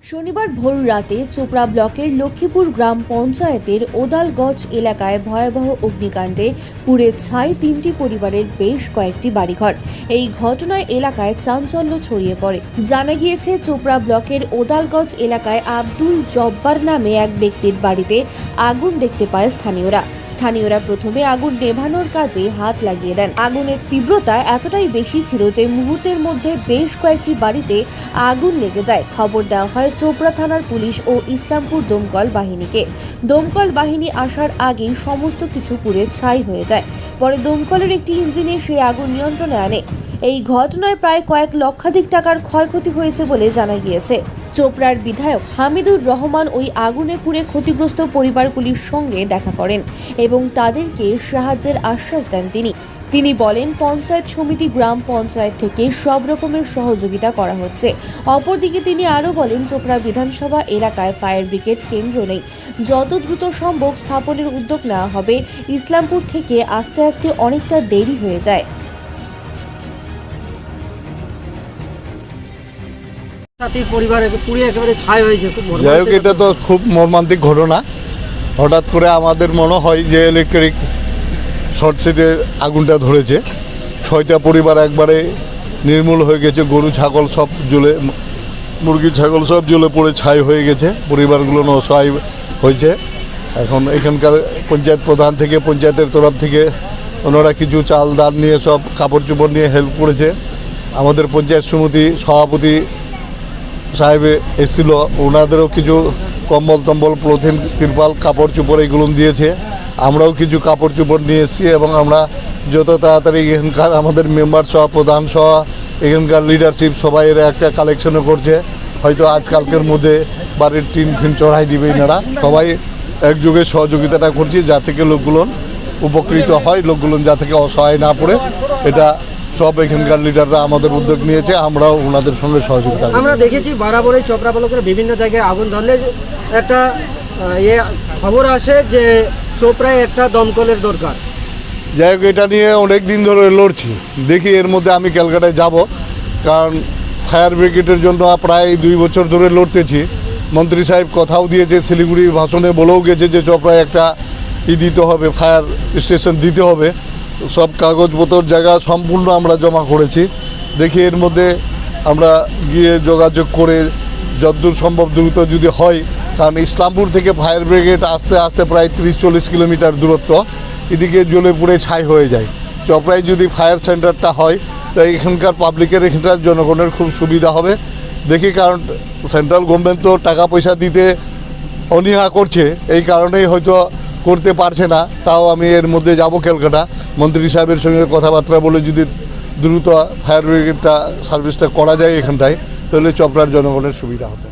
শনিবার ভোর রাতে চোপড়া ব্লকের লক্ষ্মীপুর গ্রাম পঞ্চায়েতের ওদালগঞ্জ এলাকায় ভয়াবহ অগ্নিকাণ্ডে পুড়ে ছাই 3টি পরিবারের বেশ কয়েকটি বাড়িঘর। এই ঘটনায় এলাকায় চাঞ্চল্য ছড়িয়ে পড়ে। জানা গিয়েছে, চোপড়া ব্লকের ওদালগঞ্জ এলাকায় আব্দুল জব্বার নামে এক ব্যক্তির বাড়িতে আগুন দেখতে পায় স্থানীয়রা প্রথমে আগুন নেভানোর কাজে হাত লাগিয়ে দেন। আগুনের তীব্রতা এতটাই বেশি ছিল যে মুহূর্তের মধ্যে বেশ কয়েকটি বাড়িতে আগুন লেগে যায়। খবর দেওয়া হয় চোপড়া থানার পুলিশ ও ইসলামপুর দমকল বাহিনীকে। দমকল বাহিনী আসার আগেই সমস্ত কিছু পুড়ে ছাই হয়ে যায়। পরে দমকলের একটি ইঞ্জিনে সেই আগুন নিয়ন্ত্রণে আনে। এই ঘটনায় প্রায় কয়েক লক্ষাধিক টাকার ক্ষয়ক্ষতি হয়েছে বলে জানা গিয়েছে। চোপড়ার বিধায়ক হামিদুর রহমান ওই আগুনে পুড়ে ক্ষতিগ্রস্ত পরিবারগুলির সঙ্গে দেখা করেন এবং তাদেরকে সাহায্যের আশ্বাস দেন। তিনি বলেন, পঞ্চায়েত সমিতি, গ্রাম পঞ্চায়েত থেকে সব রকমের সহযোগিতা করা হচ্ছে। অপরদিকে তিনি আরও বলেন, চোপড়া বিধানসভা এলাকায় ফায়ার ব্রিগেড কেন্দ্র নেই। যত দ্রুত সম্ভব স্থাপনের উদ্যোগ নেওয়া হবে। ইসলামপুর থেকে আস্তে আস্তে অনেকটা দেরি হয়ে যায়। যাই হোক, এটা তো খুব মর্মান্তিক ঘটনা। হঠাৎ করে আমাদের মনে হয় যে ইলেকট্রিক শর্ট সার্কিটে আগুনটা ধরেছে। 6টা পরিবার একবারে নির্মূল হয়ে গেছে। গরু ছাগল সব জ্বলে, মুরগি ছাগল সব জ্বলে পড়ে ছাই হয়ে গেছে। পরিবারগুলো অসহায় হয়েছে। এখন এখানকার পঞ্চায়েত প্রধান থেকে, পঞ্চায়েতের তরফ থেকে ওনারা কিছু চাল দান নিয়ে, সব কাপড় চোপড় নিয়ে হেল্প করেছে। আমাদের পঞ্চায়েত সমিতি সভাপতি সাহেব এসেছিল, ওনাদেরও কিছু কম্বল টম্বল, পলিথিন, তিরপাল, কাপড় চোপড় এগুলো দিয়েছে। আমরাও কিছু কাপড় চোপড় নিয়ে এসেছি এবং আমরা যত তাড়াতাড়ি এখানকার আমাদের মেম্বার সহ, প্রধান সহ, এখানকার লিডারশিপ সবাই এরা একটা কালেকশনও করছে। হয়তো আজকালকের মধ্যে বাড়ির টিন ফিন চড়াই দিবে এনারা। সবাই একযোগে সহযোগিতাটা করছি যা থেকে লোকগুলো উপকৃত হয়, লোকগুলো যা থেকে অসহায় না পড়ে। এটা সব এখানকার লিডাররা আমাদের উদ্যোগ নিয়েছে, আমরাও ওনাদের সঙ্গে সহযোগিতা। আমরা দেখেছি বরাবরই চোপড়া ব্লকের বিভিন্ন জায়গায় আগুন ধরলে একটা খবর আসে যে চোপড়ায় একটা দমকলের দরকার। যাই হোক, এটা নিয়ে অনেক দিন ধরে লড়ছি। দেখি এর মধ্যে আমি ক্যালকাটায় যাব, কারণ ফায়ার ব্রিগেডের জন্য প্রায় 2 বছর ধরে লড়তেছি। মন্ত্রী সাহেব কথাও দিয়েছে, শিলিগুড়ি ভাষণে বলেও গেছে যে চোপড়ায় একটা দিতে হবে, ফায়ার স্টেশন দিতে হবে। সব কাগজপত্র জায়গা সম্পূর্ণ আমরা জমা করেছি। দেখি এর মধ্যে আমরা গিয়ে যোগাযোগ করে যতদূর সম্ভব দ্রুত যদি হয়, কারণ ইসলামপুর থেকে ফায়ার ব্রিগেড আস্তে আস্তে প্রায় 30-40 কিলোমিটার দূরত্ব, এদিকে জ্বলে পুড়ে ছাই হয়ে যায়। চোপড়ায় যদি ফায়ার সেন্টারটা হয় তো এখানকার পাবলিকের, এখানকার জনগণের খুব সুবিধা হবে। দেখি, কারণ সেন্ট্রাল গভর্নমেন্ট তো টাকা পয়সা দিতে অনীহা করছে, এই কারণেই হয়তো করতে পারছে না। তাও আমি এর মধ্যে যাব ক্যালকাটা, মন্ত্রী সাহেবের সঙ্গে কথাবার্তা বলে যদি দ্রুত ফায়ার ব্রিগেডটা সার্ভিসটা করা যায় এখানটায়, তাহলে চোপড়ার জনগণের সুবিধা হবে।